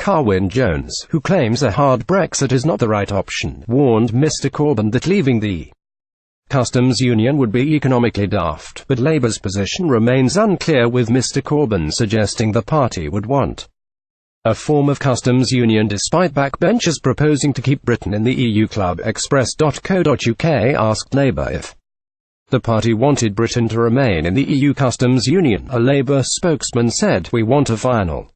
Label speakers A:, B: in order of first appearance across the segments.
A: Carwyn Jones, who claims a hard Brexit is not the right option, warned Mr Corbyn that leaving the customs union would be economically daft, but Labour's position remains unclear, with Mr Corbyn suggesting the party would want a form of customs union despite backbenchers proposing to keep Britain in the EU. Club Express.co.uk asked Labour if the party wanted Britain to remain in the EU customs union. A Labour spokesman said, "We want a final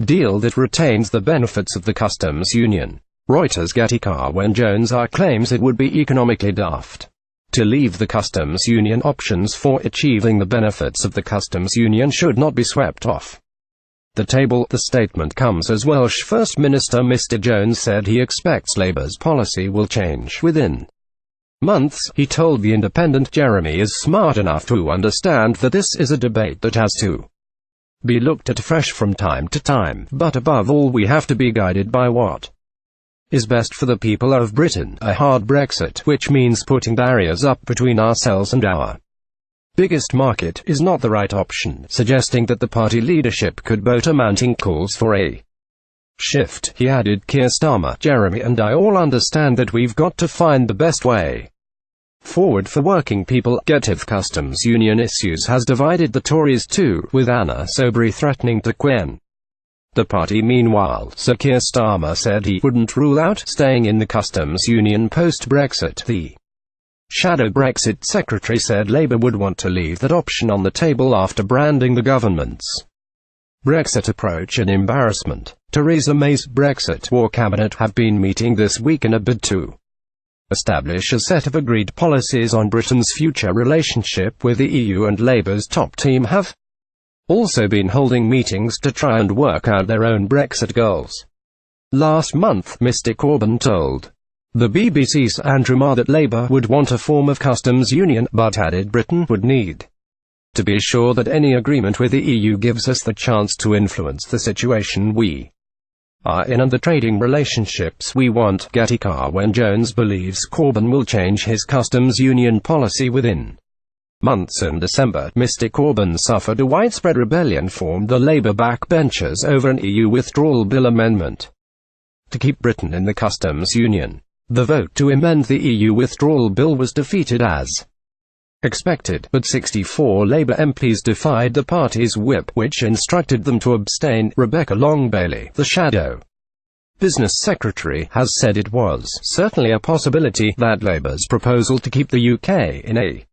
A: deal that retains the benefits of the customs union." Reuters Getty Carwyn Jones claims it would be economically daft to leave the customs union. Options for achieving the benefits of the customs union should not be swept off the table. The statement comes as Welsh First Minister Mr Jones said he expects Labour's policy will change within months. He told The Independent Jeremy is smart enough to understand that this is a debate that has to be looked at fresh from time to time, but above all we have to be guided by what is best for the people of Britain. A hard Brexit, which means putting barriers up between ourselves and our biggest market, is not the right option, suggesting that the party leadership could vote mounting calls for a shift. He added, Keir Starmer, Jeremy and I all understand that we've got to find the best way forward for working people. If customs union issues has divided the Tories too, with Anna Soubry threatening to quit the party. Meanwhile, Sir Keir Starmer said he wouldn't rule out staying in the customs union post-Brexit. The shadow Brexit secretary said Labour would want to leave that option on the table after branding the government's Brexit approach an embarrassment. Theresa May's Brexit war cabinet have been meeting this week in a bid to establish a set of agreed policies on Britain's future relationship with the EU, and Labour's top team have also been holding meetings to try and work out their own Brexit goals. Last month, Mr Corbyn told the BBC's Andrew Marr that Labour would want a form of customs union, but added Britain would need to be sure that any agreement with the EU gives us the chance to influence the situation we are in and the trading relationships we want. Getty Carwyn Jones believes Corbyn will change his customs union policy within months. In December, Mr Corbyn suffered a widespread rebellion from the Labour backbenchers over an EU withdrawal bill amendment to keep Britain in the customs union. The vote to amend the EU withdrawal bill was defeated as expected, but 64 Labour MPs defied the party's whip, which instructed them to abstain. Rebecca Long-Bailey, the shadow business secretary, has said it was certainly a possibility that Labour's proposal to keep the UK in a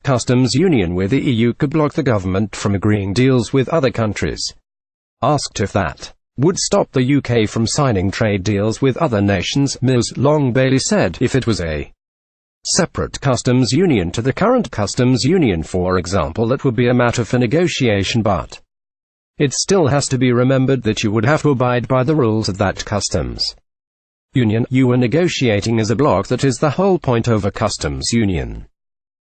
A: customs union with the EU could block the government from agreeing deals with other countries. Asked if that would stop the UK from signing trade deals with other nations, Ms. Long-Bailey said, if it was a separate customs union to the current customs union, for example, that would be a matter for negotiation, but it still has to be remembered that you would have to abide by the rules of that customs union you are negotiating as a bloc. That is the whole point of a customs union.